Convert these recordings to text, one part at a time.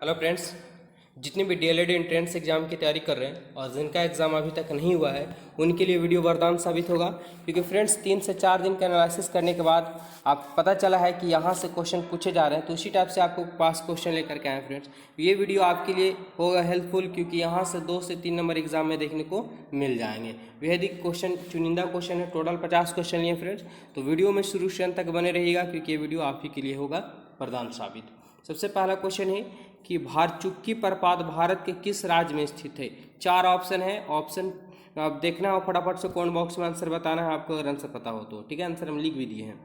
Hello friends, जितने भी DElEd entrance exam की तैयारी कर रहे हैं और जिनका एग्ज़ाम अभी तक नहीं हुआ है उनके लिए वीडियो वरदान साबित होगा। क्योंकि फ्रेंड्स 3 से 4 दिन का एनालिसिस करने के बाद आप पता चला है कि यहाँ से क्वेश्चन पूछे जा रहे हैं, तो उसी टाइप से आपको पास क्वेश्चन लेकर के आए फ्रेंड्स। ये वीडियो आपके लिए होगा हेल्पफुल, क्योंकि यहाँ से 2 से 3 नंबर एग्जाम में देखने को मिल जाएंगे। बेहद ही क्वेश्चन चुनिंदा क्वेश्चन है, टोटल 50 क्वेश्चन लिए फ्रेंड्स। तो वीडियो में शुरू से अंत तक बने रहिएगा, क्योंकि ये वीडियो आप ही के लिए होगा वरदान साबित। सबसे पहला क्वेश्चन है कि भारचुक्की प्रपात भारत के किस राज्य में स्थित है। 4 ऑप्शन है। ऑप्शन आप देखना हो, फटाफट से कमेंट बॉक्स में आंसर बताना है आपको, अगर आंसर पता हो तो। ठीक है, आंसर हम लिख भी दिए हैं।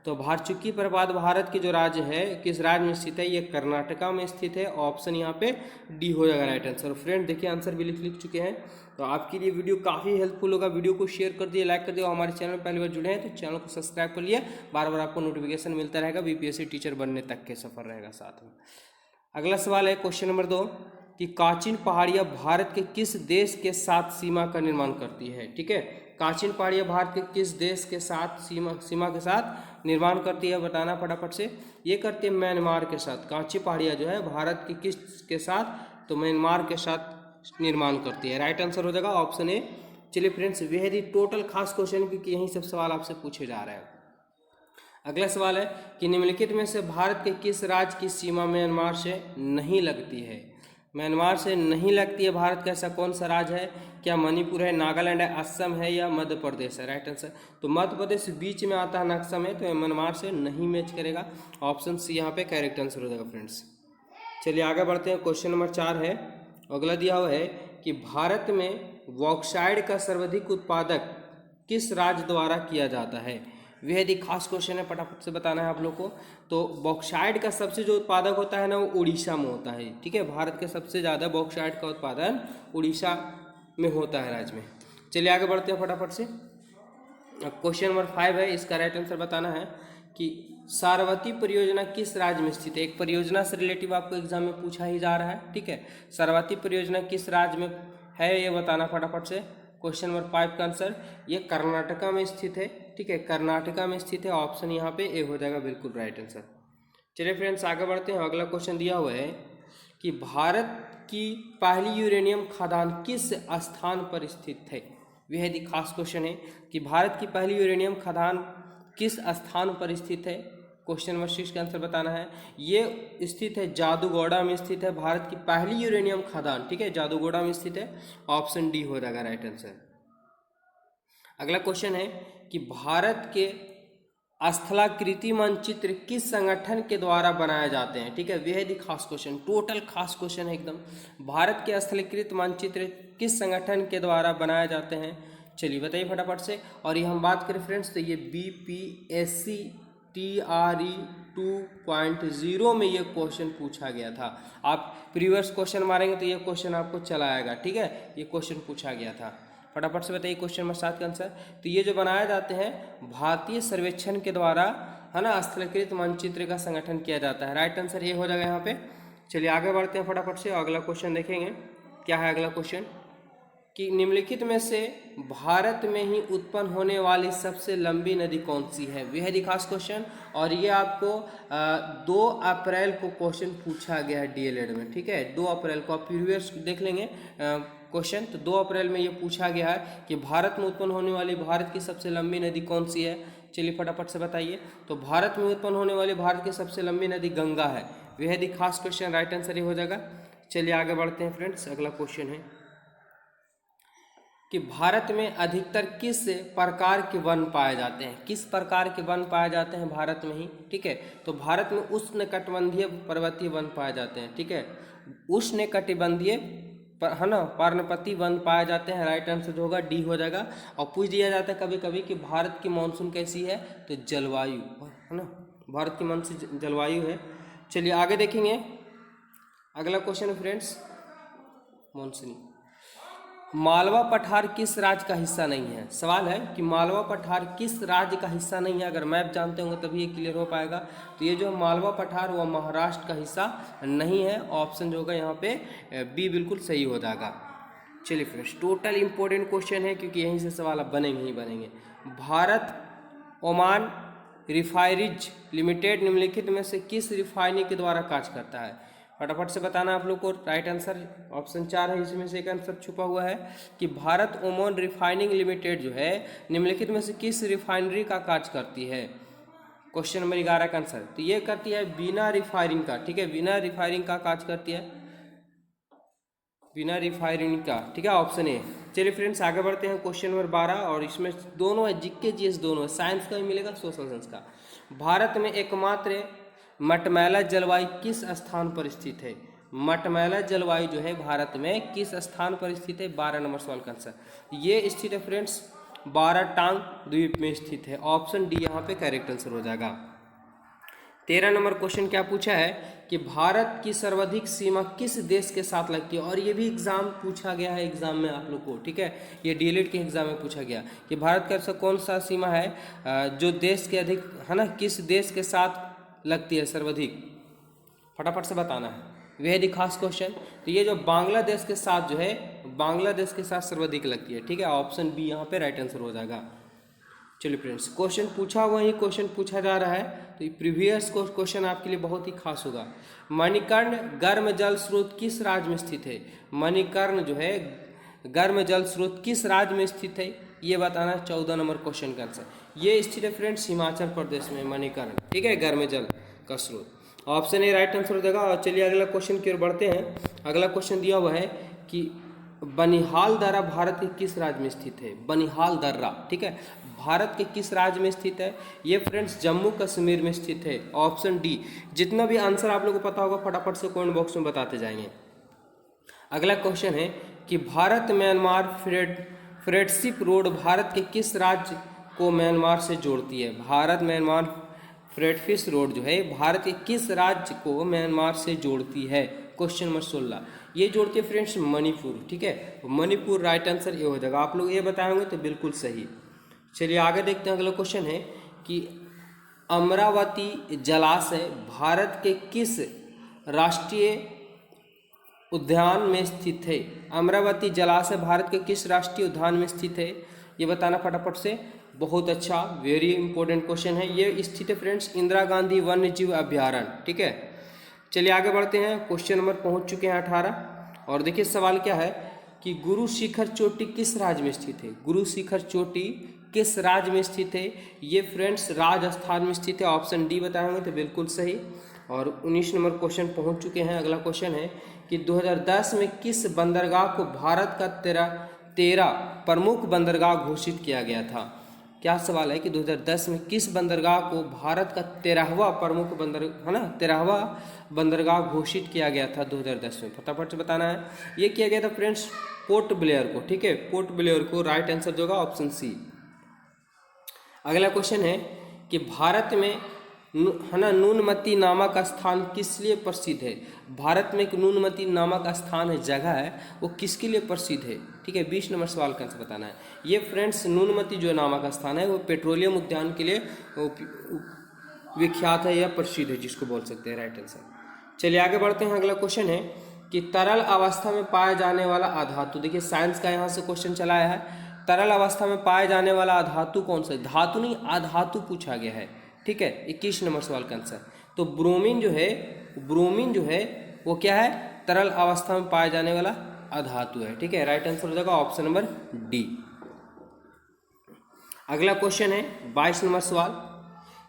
तो भारचुक्की प्रपात भारत के जो राज्य है, किस राज्य में स्थित है, ये कर्नाटका में स्थित है। ऑप्शन यहाँ पे डी हो जाएगा राइट आंसर। फ्रेंड देखिए, आंसर भी लिख चुके हैं। तो आपके लिए वीडियो काफ़ी हेल्पफुल होगा। वीडियो को शेयर कर दिए, लाइक कर दिए। हमारे चैनल में पहली बार जुड़े हैं तो चैनल को सब्सक्राइब कर लिए। बार बार आपको नोटिफिकेशन मिलता रहेगा, बीपीएससी टीचर बनने तक के सफर रहेगा साथ में। अगला सवाल है क्वेश्चन नंबर 2 कि काचिन पहाड़ियाँ भारत के किस देश के साथ सीमा का निर्माण करती है। ठीक है, काचिन पहाड़ियाँ भारत के किस देश के साथ सीमा के साथ निर्माण करती है, बताना फटाफट से। ये करती है म्यांमार के साथ। काचिन पहाड़ियाँ जो है भारत की किस के साथ, तो म्यांमार के साथ निर्माण करती है। राइट आंसर हो जाएगा ऑप्शन ए। चलिए फ्रेंड्स, बेहद ही टोटल खास क्वेश्चन, क्योंकि यही सब सवाल आपसे पूछे जा रहे हैं। अगला सवाल है कि निम्नलिखित में से भारत के किस राज्य की सीमा म्यांमार से नहीं लगती है। म्यांमार से नहीं लगती है भारत का ऐसा कौन सा राज्य है? क्या मणिपुर है, नागालैंड है, असम है या मध्य प्रदेश है? Right answer. तो मध्य प्रदेश बीच में आता है नक्शा में, तो म्यांमार से नहीं मैच करेगा। ऑप्शन सी यहाँ पे करेक्ट आंसर हो जाएगा फ्रेंड्स। चलिए आगे बढ़ते हैं। क्वेश्चन नंबर 4 है, अगला दिया हुआ है कि भारत में बॉक्साइट का सर्वाधिक उत्पादक किस राज्य द्वारा किया जाता है। बेहद ही खास क्वेश्चन है, फटाफट से बताना है आप लोग को। तो बॉक्साइट का सबसे जो उत्पादक होता है ना, वो उड़ीसा में होता है। ठीक है, भारत के सबसे ज़्यादा बॉक्साइट का उत्पादन उड़ीसा में होता है राज्य में। चलिए आगे बढ़ते हैं फटाफट से। क्वेश्चन नंबर 5 है, इसका राइट आंसर बताना है कि सारवती परियोजना किस राज्य में स्थित है। एक परियोजना से रिलेटिव आपको एग्जाम में पूछा ही जा रहा है। ठीक है, सारवती परियोजना किस राज्य में है, ये बताना फटाफट से। क्वेश्चन नंबर 5 का आंसर ये कर्नाटका में स्थित है। ठीक है, कर्नाटका में स्थित है। ऑप्शन यहाँ पे ए हो जाएगा बिल्कुल राइट आंसर। चलिए फ्रेंड्स आगे बढ़ते हैं। अगला क्वेश्चन दिया हुआ है कि भारत की पहली यूरेनियम खदान किस स्थान पर स्थित है। बेहद ही खास क्वेश्चन है कि भारत की पहली यूरेनियम खदान किस स्थान पर स्थित है। क्वेश्चन नंबर 6 का आंसर बताना है। ये स्थित है जादूगोड़ा में स्थित है भारत की पहली यूरेनियम खदान। ठीक है, जादूगोड़ा में स्थित है। ऑप्शन डी हो जाएगा राइट आंसर। अगला क्वेश्चन है कि भारत के स्थलाकृति मानचित्र किस संगठन के द्वारा बनाए जाते हैं। ठीक है, बेहद ही खास क्वेश्चन, टोटल खास क्वेश्चन है एकदम। भारत के स्थलाकृत मानचित्र किस संगठन के द्वारा बनाए जाते हैं, चलिए बताइए फटाफट से। और ये हम बात करें फ्रेंड्स, तो ये बीपीएससी TRE 2.0 में ये क्वेश्चन पूछा गया था। आप प्रीवियस क्वेश्चन मारेंगे तो ये क्वेश्चन आपको चला आएगा। ठीक है, ये क्वेश्चन पूछा गया था। फटाफट से बताइए क्वेश्चन नंबर 7 का आंसर। तो ये जो बनाए जाते हैं भारतीय सर्वेक्षण के द्वारा, है ना, स्थलाकृत मानचित्र का संगठन किया जाता है। राइट आंसर ये हो जाएगा यहाँ पे। चलिए आगे बढ़ते हैं फटाफट से, अगला क्वेश्चन देखेंगे। क्या है अगला क्वेश्चन कि निम्नलिखित में से भारत में ही उत्पन्न होने वाली सबसे लंबी नदी कौन सी है। बेहद ही खास क्वेश्चन, और ये आपको 2 अप्रैल को क्वेश्चन पूछा गया है डीएलएड में। ठीक है, 2 अप्रैल को आप प्रीवियस देख लेंगे क्वेश्चन। तो 2 अप्रैल में ये पूछा गया है कि भारत में उत्पन्न होने वाली भारत की सबसे लंबी नदी कौन सी है। चलिए फटाफट से बताइए। तो भारत में उत्पन्न होने वाली भारत की सबसे लंबी नदी गंगा है। बेहद ही खास क्वेश्चन, राइट आंसर ये हो जाएगा। चलिए आगे बढ़ते हैं फ्रेंड्स। अगला क्वेश्चन है कि भारत में अधिकतर किस प्रकार के वन पाए जाते हैं। किस प्रकार के वन पाए जाते हैं भारत में ही। ठीक है, तो भारत में उष्णकटिबंधीय पर्वतीय वन पाए जाते हैं। ठीक है, उष्णकटिबंधीय है ना, पर्णपाती वन पाए जाते हैं। राइट आंसर जो होगा डी हो जाएगा। और पूछ दिया जाता है कभी कभी कि भारत की मानसून कैसी है, तो जलवायु, है ना, भारत की मानसून जलवायु है। चलिए आगे देखेंगे। अगला क्वेश्चन है फ्रेंड्स, मानसूनी मालवा पठार किस राज्य का हिस्सा नहीं है। सवाल है कि मालवा पठार किस राज्य का हिस्सा नहीं है। अगर मैप जानते होंगे तभी ये क्लियर हो पाएगा। तो ये जो मालवा पठार वह महाराष्ट्र का हिस्सा नहीं है। ऑप्शन जो होगा यहाँ पे बी बिल्कुल सही हो जाएगा। चलिए फ्रेंड्स, टोटल इंपॉर्टेंट क्वेश्चन है, क्योंकि यहीं से सवाल अब बनेंगे ही बनेंगे। भारत ओमान रिफाइनरीज लिमिटेड निम्नलिखित में से किस रिफाइनरी के द्वारा कार्य करता है। फटाफट से बताना आप लोग को। राइट आंसर ऑप्शन 4 है, इसमें से एक आंसर छुपा हुआ है कि भारत ओमन रिफाइनिंग लिमिटेड जो है निम्नलिखित में से किस रिफाइनरी का कार्य करती है। क्वेश्चन नंबर 11 का आंसर, तो ये करती है बिना रिफायरिंग का, ठीक है, बिना रिफायरिंग का कार्य करती है, बिना रिफायरिंग का, ठीक है, ऑप्शन ए। चलिए फ्रेंड्स आगे बढ़ते हैं क्वेश्चन नंबर 12, और इसमें दोनों है, जीके जीएस दोनों है, साइंस का भी मिलेगा सोशल साइंस का। भारत में एकमात्र मटमैला जलवायु किस स्थान पर स्थित है। मटमैला जलवायु जो है भारत में किस स्थान पर स्थित है, 12 नंबर सवाल का आंसर। ये स्थित है फ्रेंड्स बाराटांग द्वीप में स्थित है, ऑप्शन डी यहाँ पे करेक्ट आंसर हो जाएगा। 13 नंबर क्वेश्चन क्या पूछा है कि भारत की सर्वाधिक सीमा किस देश के साथ लगती है, और ये भी एग्जाम पूछा गया है एग्जाम में आप लोग को, ठीक है, ये डीएलएड के एग्जाम में पूछा गया कि भारत का ऐसा कौन सा सीमा है जो देश के अधिक है ना, किस देश के साथ लगती है सर्वाधिक, फटाफट से बताना है, वह खास क्वेश्चन। तो ये जो बांग्लादेश के साथ जो है, बांग्लादेश के साथ सर्वाधिक लगती है, ठीक है, ऑप्शन बी यहाँ पे राइट आंसर हो जाएगा। चलिए फ्रेंड्स क्वेश्चन पूछा हुआ ही क्वेश्चन पूछा जा रहा है, तो प्रीवियस क्वेश्चन आपके लिए बहुत ही खास होगा। मणिकर्ण गर्म जल स्रोत किस राज्य में स्थित है। मणिकर्ण जो है गर्म जल स्रोत किस राज्य में स्थित है, ये बताना 14 नंबर क्वेश्चन का आंसर। ये स्थित है फ्रेंड्स हिमाचल प्रदेश में मणिकर्ण, ठीक है, गर्म जल का स्रोत, ऑप्शन ए राइट आंसर हो जाएगा। और चलिए अगला क्वेश्चन की ओर बढ़ते हैं। अगला क्वेश्चन दिया हुआ है कि बनिहाल दर्रा भारत के किस राज्य में स्थित है। बनिहाल दर्रा, ठीक है, भारत के किस राज्य में स्थित है, ये फ्रेंड्स जम्मू कश्मीर में स्थित है, ऑप्शन डी। जितना भी आंसर आप लोगों को पता होगा फटाफट से कमेंट बॉक्स में बताते जाएंगे। अगला क्वेश्चन है कि Bharat Myanmar friendship road Bharat के किस राज्य को म्यांमार से जोड़ती है। भारत म्यांमार फ्रेंडशिप रोड जो है भारत के किस राज्य को म्यांमार से जोड़ती है, क्वेश्चन नंबर 16। ये जोड़ती है फ्रेंड्स मणिपुर, ठीक है, मणिपुर राइट आंसर ये हो जाएगा। आप लोग ये बताएंगे तो बिल्कुल सही। चलिए आगे देखते हैं। अगला क्वेश्चन है कि अमरावती जलाशय भारत के किस राष्ट्रीय उद्यान में स्थित है। अमरावती जलाशय भारत के किस राष्ट्रीय उद्यान में स्थित है, ये बताना फटाफट से। बहुत अच्छा, वेरी इंपॉर्टेंट क्वेश्चन है। ये स्थित है फ्रेंड्स इंदिरा गांधी वन्य जीव अभ्यारण्य, ठीक है। चलिए आगे बढ़ते हैं। क्वेश्चन नंबर पहुंच चुके हैं 18, और देखिए सवाल क्या है कि गुरु शिखर चोटी किस राज्य में स्थित है। गुरु शिखर चोटी किस राज्य में स्थित है, ये फ्रेंड्स राजस्थान में स्थित है, ऑप्शन डी बताएंगे तो बिल्कुल सही। और 19 नंबर क्वेश्चन पहुंच चुके हैं। अगला क्वेश्चन है कि 2010 में किस बंदरगाह को भारत का 13 प्रमुख बंदरगाह घोषित किया गया था। क्या सवाल है कि 2010 में किस बंदरगाह को भारत का 13वां प्रमुख बंदर है ना 13वां बंदरगाह घोषित किया गया था 2010 में, फटाफट से बताना है। ये किया गया था फ्रेंड्स पोर्ट ब्लेयर को, ठीक है, पोर्ट ब्लेयर को, राइट आंसर होगा ऑप्शन सी। अगला क्वेश्चन है कि भारत में है ना नूनमती नामक स्थान किस लिए प्रसिद्ध है। भारत में एक नूनमती नामक स्थान है, जगह है, वो किसके लिए प्रसिद्ध है, ठीक है, 20 नंबर सवाल का आंसर बताना है। ये फ्रेंड्स नूनमती जो नामक स्थान है वो पेट्रोलियम उद्यान के लिए विख्यात है या प्रसिद्ध है, जिसको बोल सकते हैं, राइट आंसर। चलिए आगे बढ़ते हैं। अगला क्वेश्चन है कि तरल अवस्था में पाया जाने वाला अधातु, देखिए साइंस का यहाँ से क्वेश्चन चला आया है। तरल अवस्था में पाए जाने वाला अधातु कौन सा है, धातु नहीं अधातु पूछा गया है, ठीक है, 21 नंबर सवाल का आंसर। तो ब्रोमीन जो है वो क्या है, तरल अवस्था में पाया जाने वाला अधातु है, ठीक है, राइट आंसर हो जाएगा ऑप्शन नंबर डी। अगला क्वेश्चन है 22 नंबर सवाल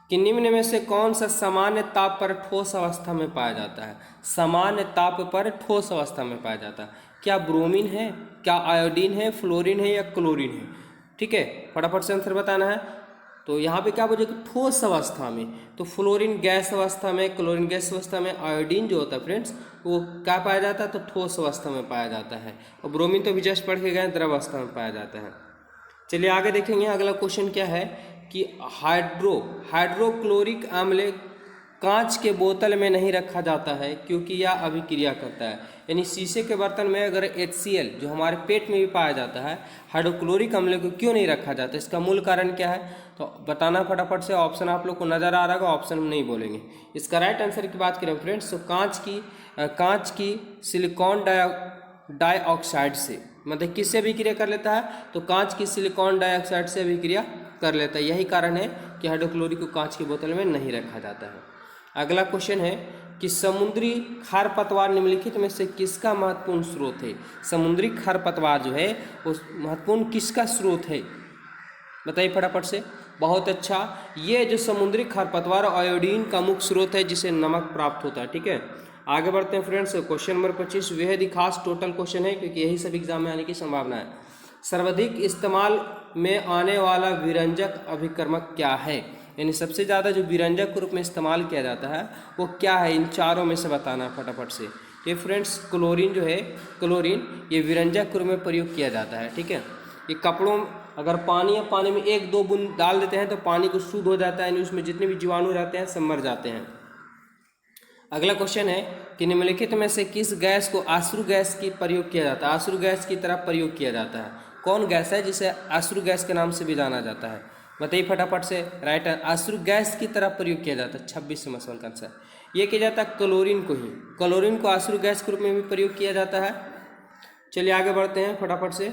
कि निम्न में से कौन सा सामान्य ताप पर ठोस अवस्था में पाया जाता है। सामान्य ताप पर ठोस अवस्था में पाया जाता है, क्या ब्रोमीन है, क्या आयोडीन है, फ्लोरीन है या क्लोरीन है, ठीक है, फटाफट से आंसर बताना है। तो यहाँ पे क्या बोलेगा ठोस अवस्था में, तो फ्लोरीन गैस अवस्था में, क्लोरीन गैस अवस्था में, आयोडीन जो होता है फ्रेंड्स वो क्या पाया जाता है, तो ठोस अवस्था में पाया जाता है, और ब्रोमीन तो अभी जस्ट पढ़ के गए द्रव अवस्था में पाया जाता है। चलिए आगे देखेंगे। अगला क्वेश्चन क्या है कि हाइड्रोक्लोरिक अम्ल कांच के बोतल में नहीं रखा जाता है क्योंकि यह अभिक्रिया करता है, यानी शीशे के बर्तन में अगर HCl जो हमारे पेट में भी पाया जाता है, हाइड्रोक्लोरिक अम्ल को क्यों नहीं रखा जाता, इसका मूल कारण क्या है, तो बताना फटाफट से। ऑप्शन आप लोग को नज़र आ रहा होगा, ऑप्शन हम नहीं बोलेंगे। इसका राइट आंसर की बात करें फ्रेंड्स तो कांच की सिलिकॉन डाइऑक्साइड से, मतलब किससे अभिक्रिया कर लेता है, तो कांच की सिलिकॉन डाइऑक्साइड से अभिक्रिया कर लेता है। यही कारण है कि हाइड्रोक्लोरिक को कांच की बोतल में नहीं रखा जाता है। अगला क्वेश्चन है कि समुद्री खरपतवार निम्नलिखित में से किसका महत्वपूर्ण स्रोत है। समुद्री खरपतवार जो है वो महत्वपूर्ण किसका स्रोत है, बताइए फटाफट से। बहुत अच्छा, ये जो समुद्री खरपतवार आयोडीन का मुख्य स्रोत है जिसे नमक प्राप्त होता है। ठीक है, आगे बढ़ते हैं फ्रेंड्स। क्वेश्चन नंबर 25 बेहद ही खास टोटल क्वेश्चन है क्योंकि यही सब एग्जाम में आने की संभावना है। सर्वाधिक इस्तेमाल में आने वाला विरंजक अभिकर्मक क्या है, यानी सबसे ज़्यादा जो विरंजक के रूप में इस्तेमाल किया जाता है वो क्या है, इन चारों में से बताना है फटाफट से। ये फ्रेंड्स क्लोरीन जो है, क्लोरीन ये विरंजक के रूप में प्रयोग किया जाता है। ठीक है, ये कपड़ों अगर पानी या पानी में 1-2 बूंद डाल देते हैं तो पानी को शुद्ध हो जाता है, यानी उसमें जितने भी जीवाणु रहते हैं सब मर जाते हैं। अगला क्वेश्चन है कि निम्नलिखित में से किस गैस को अश्रु गैस की प्रयोग किया जाता है, अश्रु गैस की तरह प्रयोग किया जाता है। कौन गैस है जिसे अश्रु गैस के नाम से भी जाना जाता है, बताइए फटाफट से। राइट, अश्रु गैस की तरह प्रयोग किया जाता है। 26 नंबर सवाल का आंसर ये किया जाता है क्लोरीन को ही, क्लोरीन को अश्रु गैस के रूप में भी प्रयोग किया जाता है। चलिए आगे बढ़ते हैं फटाफट से।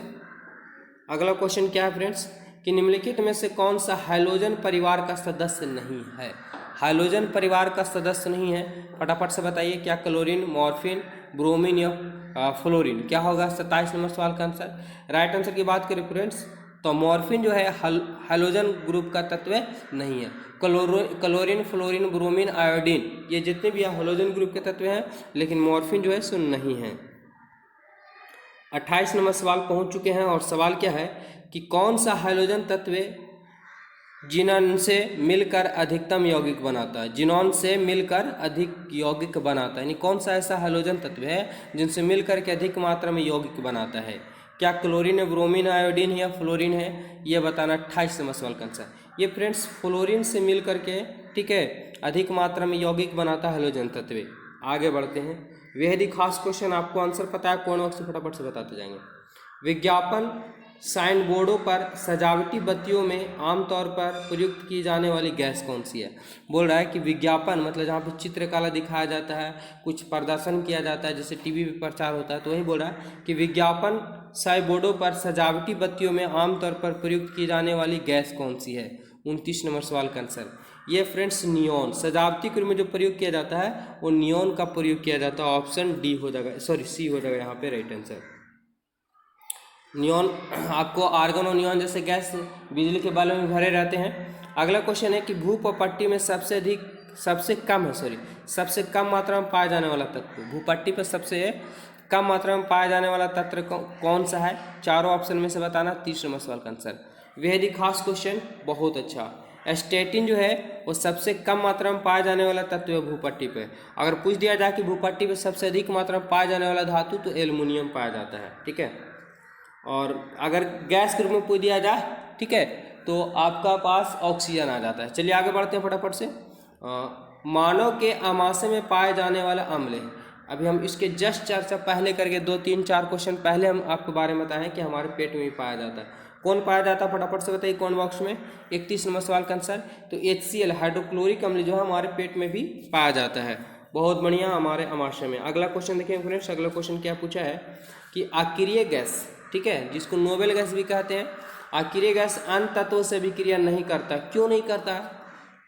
अगला क्वेश्चन क्या है फ्रेंड्स कि निम्नलिखित में से कौन सा हाइड्रोजन परिवार का सदस्य नहीं है, हाइड्रोजन परिवार का सदस्य नहीं है, फटाफट से बताइए। क्या क्लोरीन, मॉर्फिन, ब्रोमीन या फ्लोरीन, क्या होगा 27 नंबर सवाल का आंसर। राइट आंसर की बात करें फ्रेंड्स तो मॉर्फिन जो है हाइड्रोजन ग्रुप का तत्व नहीं है। क्लोरीन, फ्लोरीन, ब्रोमीन, आयोडीन ये जितने भी हाइड्रोजन ग्रुप के तत्व हैं, लेकिन मॉर्फिन जो है सो नहीं है। 28 नंबर सवाल पहुंच चुके हैं और सवाल क्या है कि कौन सा हाइड्रोजन तत्व जिनॉन से मिलकर अधिकतम यौगिक बनाता है, जिनॉन से मिलकर अधिक यौगिक बनाता है, यानी कौन सा ऐसा हाइड्रोजन तत्व है जिनसे मिलकर के अधिक मात्रा में यौगिक बनाता है। क्या क्लोरीन है, ब्रोमीन, आयोडीन या फ्लोरीन है, ये बताना 28 नंबर सवाल का आंसर। ये फ्रेंड्स फ्लोरीन से मिल करके, ठीक है, अधिक मात्रा में यौगिक बनाता है हाइड्रोजन तत्व। आगे बढ़ते हैं, बेहद ही खास क्वेश्चन, आपको आंसर पता है, कौन वक्त से फटाफट से बताते जाएंगे। विज्ञापन साइन बोर्डों पर सजावटी बत्तियों में आमतौर पर प्रयुक्त की जाने वाली गैस कौन सी है। बोल रहा है कि विज्ञापन मतलब जहाँ पे चित्रकला दिखाया जाता है, कुछ प्रदर्शन किया जाता है, जैसे टीवी पे प्रचार होता है, तो वही बोल रहा है कि विज्ञापन साइन बोर्डों पर सजावटी बत्तियों में आमतौर पर प्रयुक्त की जाने वाली गैस कौन सी है। 29 नंबर सवाल का आंसर ये फ्रेंड्स नियॉन, सजावटी के रूप में जो प्रयोग किया जाता है वो नियॉन का प्रयोग किया जाता है। ऑप्शन डी हो जाएगा, सॉरी सी हो जाएगा यहाँ पे राइट आंसर। नियॉन आपको आर्गन और नियॉन जैसे गैस बिजली के बालों में भरे रहते हैं। अगला क्वेश्चन है कि भूपट्टी में सबसे कम मात्रा में पाया जाने वाला तत्व, भूपट्टी पर सबसे कम मात्रा में पाया जाने वाला तत्व कौन सा है, चारों ऑप्शन में से बताना। 30 नंबर सवाल का आंसर। बेहद ही खास क्वेश्चन, बहुत अच्छा। एस्टेटिन जो है वो सबसे कम मात्रा में पाया जाने वाला तत्व है भूपट्टी पे। अगर पूछ दिया जाए कि भूपट्टी पे सबसे अधिक मात्रा में पाया जाने वाला धातु तो एल्युमिनियम पाया जाता है। ठीक है, और अगर गैस के रूप में पूछ दिया जाए, ठीक है, तो आपका पास ऑक्सीजन आ जाता है। चलिए आगे बढ़ते हैं फटाफट से। मानव के आमाशय में पाए जाने वाला अम्ल है, अभी हम इसके जस्ट चर्चा पहले करके 2-3-4 क्वेश्चन पहले हम आपके बारे में बताएं कि हमारे पेट में भी पाया जाता है। कौन पाया जाता है फटाफट से बताइए, कौन बॉक्स में। 31 नंबर सवाल का आंसर तो HCl हाइड्रोक्लोरिक अम्ल जो है हमारे पेट में भी पाया जाता है। बहुत बढ़िया, हमारे आमाशय में। अगला क्वेश्चन देखिए फ्रेंड्स, अगला क्वेश्चन क्या पूछा है कि अक्रिय गैस, ठीक है, जिसको नोबेल गैस भी कहते हैं, अक्रिय गैस अन्य तत्वों से विक्रिया नहीं करता, क्यों नहीं करता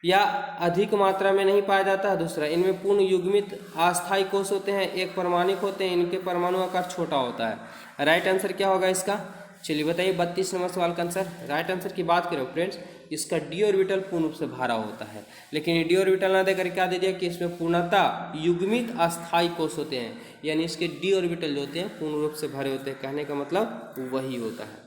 या अधिक मात्रा में नहीं पाया जाता है। दूसरा, इनमें पूर्ण युग्मित अस्थायी कोष होते हैं, एक परमाणुक होते हैं, इनके परमाणु आकार छोटा होता है। राइट आंसर क्या होगा इसका, चलिए बताइए। 32 नंबर सवाल का आंसर। राइट आंसर की बात करें फ्रेंड्स, इसका डी ऑर्बिटल पूर्ण रूप से भरा होता है, लेकिन डी ऑर्बिटल ना देकर क्या दे दिया कि इसमें पूर्णतः युग्मित अस्थायी कोष होते हैं, यानी इसके डी ऑर्बिटल जो होते हैं पूर्ण रूप से भरे होते हैं, कहने का मतलब वही होता है।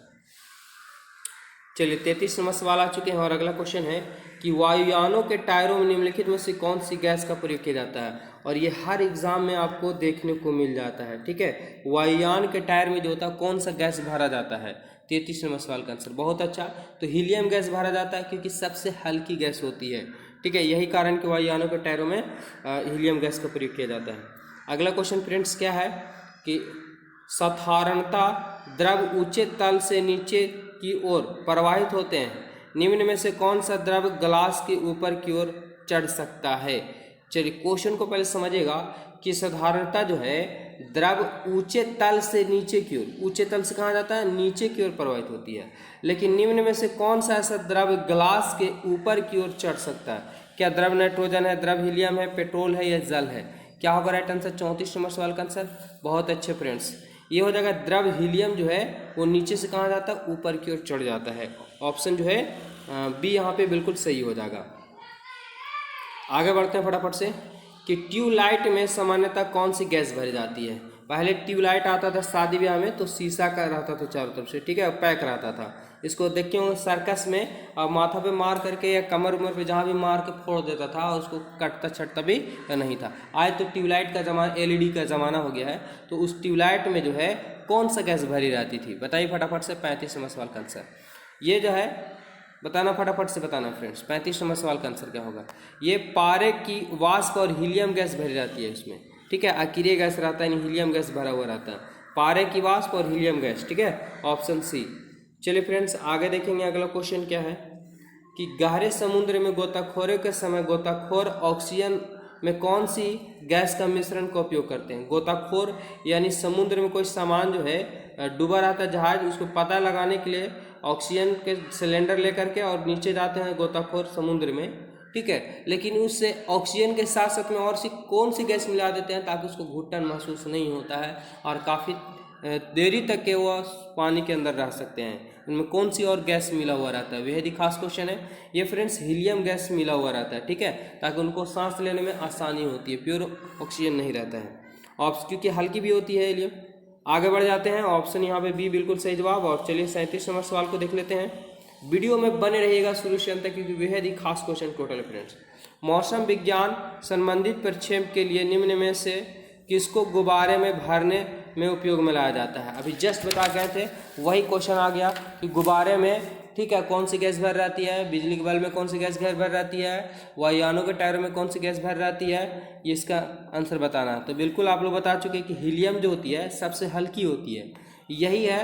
चलिए 33 नंबर सवाल आ चुके हैं और अगला क्वेश्चन है कि वायुयानों के टायरों में निम्नलिखित में से कौन सी गैस का प्रयोग किया जाता है, और ये हर एग्जाम में आपको देखने को मिल जाता है। ठीक है, वायुयान के टायर में जो होता है कौन सा गैस भरा जाता है। 33 नंबर सवाल का आंसर बहुत अच्छा, तो हीलियम गैस भरा जाता है क्योंकि सबसे हल्की गैस होती है। ठीक है, यही कारण कि वायुयानों के टायरों में हीलियम गैस का प्रयोग किया जाता है। अगला क्वेश्चन फ्रेंड्स क्या है कि साधारणतः द्रव ऊंचे तल से नीचे की ओर प्रवाहित होते हैं, निम्न में से कौन सा द्रव ग्लास के ऊपर की ओर चढ़ सकता है। चलिए क्वेश्चन को पहले समझिएगा कि साधारणतः जो है द्रव ऊंचे तल से नीचे की ओर, ऊंचे तल से कहाँ जाता है, नीचे की ओर प्रवाहित होती है, लेकिन निम्न में से कौन सा ऐसा द्रव ग्लास के ऊपर की ओर चढ़ सकता है। क्या द्रव नाइट्रोजन है, द्रव हीलियम है, पेट्रोल है या जल है। क्या होगा राइट आंसर 34 नंबर सवाल का आंसर। बहुत अच्छे फ्रेंड्स, ये हो जाएगा द्रव हीलियम जो है वो नीचे से कहाँ जाता है, ऊपर की ओर चढ़ जाता है। ऑप्शन जो है बी यहाँ पे बिल्कुल सही हो जाएगा। आगे बढ़ते हैं फटाफट से कि ट्यूबलाइट में सामान्यतः कौन सी गैस भरी जाती है। पहले ट्यूबलाइट आता था शादी ब्याह में तो शीशा का रहता था चारों तरफ से, ठीक है, पैक रहता था। इसको देखे होंगे सर्कस में, अब माथा पे मार करके या कमर उमर पे जहाँ भी मार के फोड़ देता था, उसको कटता छटता भी नहीं था। आज तो ट्यूबलाइट का ज़माना, LED का ज़माना हो गया है। तो उस ट्यूबलाइट में जो है कौन सा गैस भरी रहती थी, बताइए फटाफट से। 35 नंबर सवाल का आंसर ये जो है बताना, फटाफट से बताना फ्रेंड्स। 35 नंबर सवाल का आंसर क्या होगा। ये पारे की वाष्प और हीलियम गैस भरी रहती है इसमें, ठीक है। अक्रिय गैस रहता है, हीलियम गैस भरा हुआ रहता है। पारे की वाष्प और हीलियम गैस, ठीक है, ऑप्शन सी। चलिए फ्रेंड्स आगे देखेंगे। अगला क्वेश्चन क्या है कि गहरे समुद्र में गोताखोरी के समय गोताखोर ऑक्सीजन में कौन सी गैस का मिश्रण का उपयोग करते हैं। गोताखोर यानी समुद्र में कोई सामान जो है डूबा रहता है जहाज, उसको पता लगाने के लिए ऑक्सीजन के सिलेंडर लेकर के और नीचे जाते हैं गोताखोर समुद्र में, ठीक है। लेकिन उससे ऑक्सीजन के साथ साथ में और कौन सी गैस मिला देते हैं ताकि उसको घुटन महसूस नहीं होता है और काफ़ी देरी तक के वो पानी के अंदर रह सकते हैं। इनमें कौन सी और गैस मिला हुआ रहता है, बेहद ही खास क्वेश्चन है ये फ्रेंड्स। हीलियम गैस मिला हुआ रहता है, ठीक है, ताकि उनको सांस लेने में आसानी होती है, प्योर ऑक्सीजन नहीं रहता है क्योंकि हल्की भी होती है हीलियम। आगे बढ़ जाते हैं, ऑप्शन यहाँ पे बी बिल्कुल सही जवाब। और चलिए 37 नंबर सवाल को देख लेते हैं। वीडियो में बने रहिएगा शुरू से अंत तक क्योंकि बेहद ही खास क्वेश्चन टोटल फ्रेंड्स। मौसम विज्ञान संबंधित प्रक्षेप के लिए निम्न में से किसको गुब्बारे में भरने में उपयोग में लाया जाता है। अभी जस्ट बता गए थे, वही क्वेश्चन आ गया कि गुब्बारे में, ठीक है, कौन सी गैस भर रहती है, बिजली के बल्ब में कौन सी गैस भर रहती है, वायुयानों के टायरों में कौन सी गैस भर रहती है, ये इसका आंसर बताना है। तो बिल्कुल आप लोग बता चुके कि हीलियम जो होती है सबसे हल्की होती है, यही है,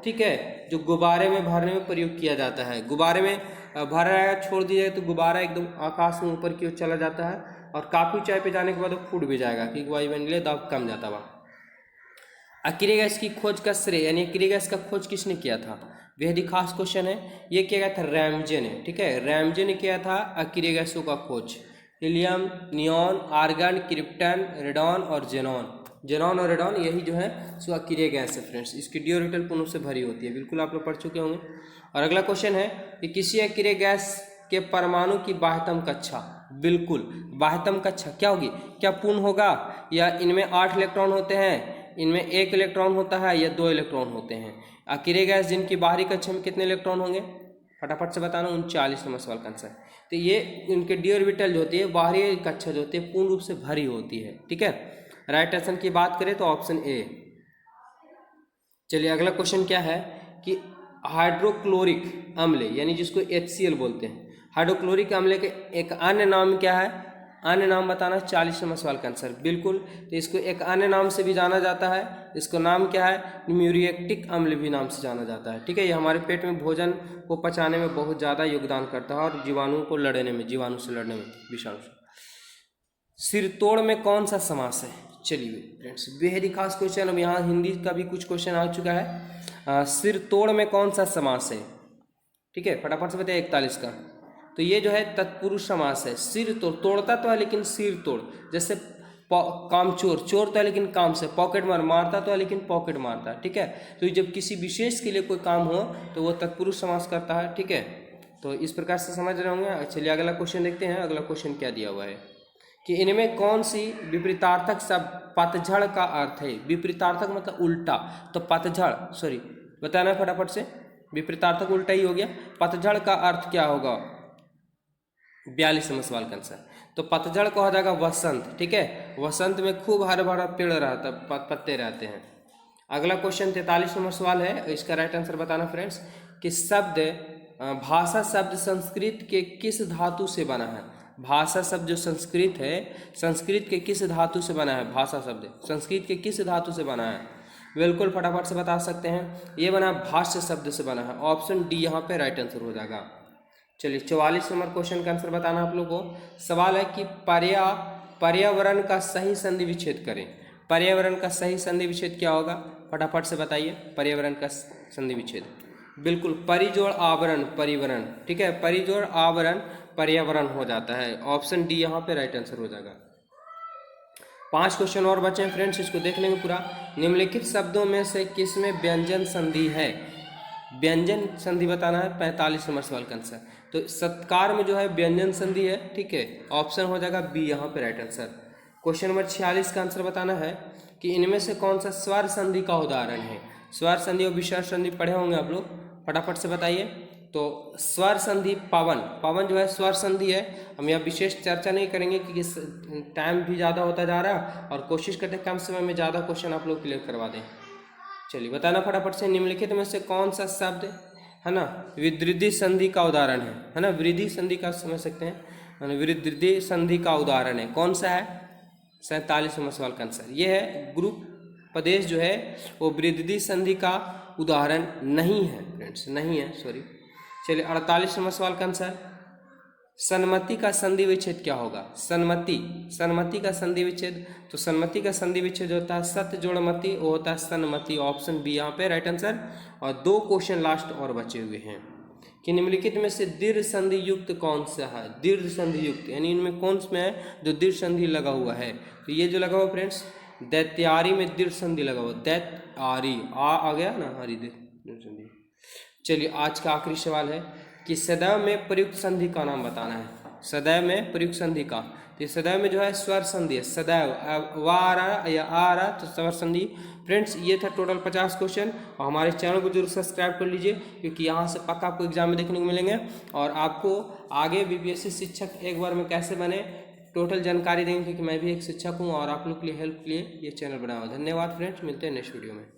ठीक है, जो गुब्बारे में भरने में प्रयोग किया जाता है। गुब्बारे में भरा रहेगा, छोड़ दिया जाए तो गुब्बारा एकदम आकाश में ऊपर की ओर चला जाता है और काफ़ी ऊंचाई पे जाने के बाद वो फूट भी जाएगा क्योंकि वायुमंडलीय दाब कम जाता हुआ। अक्रिय गैस की खोज का श्रेय यानी अक्रिय गैस का खोज किसने किया था, बेहद ही खास क्वेश्चन है। ये किया गया था रैमजे ने, ठीक है, रैमजे ने किया था अक्रिय गैसों का खोज। Helium, neon, argon, krypton, radon और जेनॉन। जेनॉन और रेडॉन यही जो है सो अक्रिय गैस है फ्रेंड्स। इसकी डी ऑर्बिटल पुनः से भरी होती है, बिल्कुल आप लोग पढ़ चुके होंगे। और अगला क्वेश्चन है कि किसी अक्रिय गैस के परमाणु की बाह्यतम कक्षा, बिल्कुल बाह्यतम कक्षा क्या होगी, क्या पूर्ण होगा या इनमें 8 इलेक्ट्रॉन होते हैं, इनमें 1 इलेक्ट्रॉन होता है या 2 इलेक्ट्रॉन होते हैं। अक्रिय गैस जिनकी बाहरी कक्षा में कितने इलेक्ट्रॉन होंगे, फटाफट से बताना। 39 नंबर सवाल का आंसर। तो ये इनके डी ऑर्बिटल जो होती है, बाहरी कक्षा जो होती है, पूर्ण रूप से भरी होती है, ठीक है। राइट आंसर की बात करें तो ऑप्शन ए। चलिए अगला क्वेश्चन क्या है कि हाइड्रोक्लोरिक अम्ल यानी जिसको HCl बोलते हैं, हाइड्रोक्लोरिक अम्ल के एक अन्य नाम क्या है, अन्य नाम बताना। 40 नंबर सवाल का आंसर बिल्कुल। तो इसको एक अन्य नाम से भी जाना जाता है, इसको नाम क्या है, म्यूरिएटिक अम्ल भी नाम से जाना जाता है, ठीक है। ये हमारे पेट में भोजन को पचाने में बहुत ज़्यादा योगदान करता है और जीवाणुओं को लड़ने में, जीवाणु से लड़ने में, विषाणु से। सिरतोड़ में कौन सा समास है, चलिए फ्रेंड्स बेहद ही खास क्वेश्चन। अब यहाँ हिंदी का भी कुछ क्वेश्चन आ चुका है। सिरतोड़ में कौन सा समास है, ठीक है, फटाफट से बताइए 41 का। तो ये जो है तत्पुरुष समास है। सिर तोड़, तोड़ता तो है लेकिन सिर तोड़, जैसे कामचोर, चोर तो है लेकिन काम से, पॉकेट मार, मारता तो है लेकिन पॉकेट मारता है, ठीक है। तो जब किसी विशेष के लिए कोई काम हो तो वो तत्पुरुष समास करता है, ठीक है। तो इस प्रकार से समझ रहे होंगे। चलिए अगला क्वेश्चन देखते हैं। अगला क्वेश्चन क्या दिया हुआ है कि इनमें कौन सी विपरीतार्थक शब्द पतझड़ का अर्थ है। विपरीतार्थक मतलब उल्टा, तो पतझड़, सॉरी बताना फटाफट से, विपरीतार्थक उल्टा ही हो गया। पतझड़ का अर्थ क्या होगा, 42 नंबर सवाल का आंसर। तो पतझड़ को हो जाएगा वसंत, ठीक है। वसंत में खूब हरा भरा पेड़ रहता, पत्ते रहते हैं। अगला क्वेश्चन 43 नंबर सवाल है, इसका राइट आंसर बताना फ्रेंड्स कि शब्द भाषा शब्द संस्कृत के किस धातु से बना है। भाषा शब्द जो संस्कृत है, संस्कृत के किस धातु से बना है, भाषा शब्द संस्कृत के किस धातु से बना है, बिल्कुल फटाफट से बता सकते हैं। ये बना भाष्य शब्द से बना है, ऑप्शन डी यहाँ पे राइट आंसर हो जाएगा। चलिए 44 नंबर क्वेश्चन का आंसर बताना आप लोगों को। सवाल है कि पर्यावरण का सही संधि विच्छेद करें। पर्यावरण का सही संधि विच्छेद क्या होगा, फटाफट से बताइए। पर्यावरण का संधि विच्छेद बिल्कुल परिजोड़ आवरण परिवरण, ठीक है, परिजोड़ आवरण पर्यावरण हो जाता है, ऑप्शन डी यहाँ पे राइट आंसर हो जाएगा। 5 क्वेश्चन और बचे हैं फ्रेंड्स, इसको देख लेंगे पूरा। निम्नलिखित शब्दों में से किसमें व्यंजन संधि है? व्यंजन संधि बताना है, 45 नंबर सवाल का आंसर। तो सत्कार में जो है व्यंजन संधि है, ठीक है, ऑप्शन हो जाएगा बी यहाँ पे राइट आंसर। क्वेश्चन नंबर 46 का आंसर बताना है कि इनमें से कौन सा स्वर संधि का उदाहरण है? स्वर संधि और विसर्ग संधि पढ़े होंगे आप लोग, फटाफट से बताइए। तो स्वर संधि पवन, पवन जो है स्वर संधि है। हम यहाँ विशेष चर्चा नहीं करेंगे क्योंकि टाइम भी ज़्यादा होता जा रहा है और कोशिश करते हैं कम समय में ज़्यादा क्वेश्चन आप लोग क्लियर करवा दें। चलिए बताना फटाफट से, निम्नलिखित में से कौन सा शब्द है ना विद्रिधि संधि का उदाहरण है ना? वृद्धि संधि का समझ सकते हैं, वृद्धि संधि का उदाहरण है, कौन सा है? 47 नंबर सवाल का आंसर ये है। ग्रुप प्रदेश जो है वो वृद्धि संधि का उदाहरण नहीं है फ्रेंड्स, नहीं है, सॉरी। चलिए 48 नंबर सवाल का आंसर, सन्मति का संधि विच्छेद क्या होगा? सन्मति, सन्मति का संधि विच्छेद, तो सन्मति का संधि विच्छेद होता है सत जोड़ मति, वो होता है सन्मति, ऑप्शन बी यहाँ पे राइट आंसर। और 2 क्वेश्चन लास्ट और बचे हुए हैं कि निम्नलिखित में से दीर्घ संधि युक्त कौन सा है? दीर्घ संधि युक्त यानी इनमें कौन सा है जो दीर्घ संधि लगा हुआ है? तो ये जो लगा हुआ फ्रेंड्स, दैत्यारी में दीर्घ संधि लगा हुआ, दैत्यारी आ गया ना, हरी दीर्घ संधि। चलिए आज का आखिरी सवाल है कि सदैव में प्रयुक्त संधि का नाम बताना है। सदैव में प्रयुक्त संधि का, तो सदैव में जो है स्वर संधि है, सदैव वा आ रहा या आ रहा तो स्वर संधि। फ्रेंड्स ये था टोटल 50 क्वेश्चन, और हमारे चैनल को जरूर सब्सक्राइब कर लीजिए क्योंकि यहाँ से पक्का आपको एग्जाम में देखने को मिलेंगे और आपको आगे बीपीएससी शिक्षक एक बार में कैसे बने टोटल जानकारी देंगे, क्योंकि मैं भी एक शिक्षक हूँ और आप लोग के लिए हेल्प के लिए ये चैनल बनाया हुआ। धन्यवाद फ्रेंड्स, मिलते हैं नेक्स्ट वीडियो में।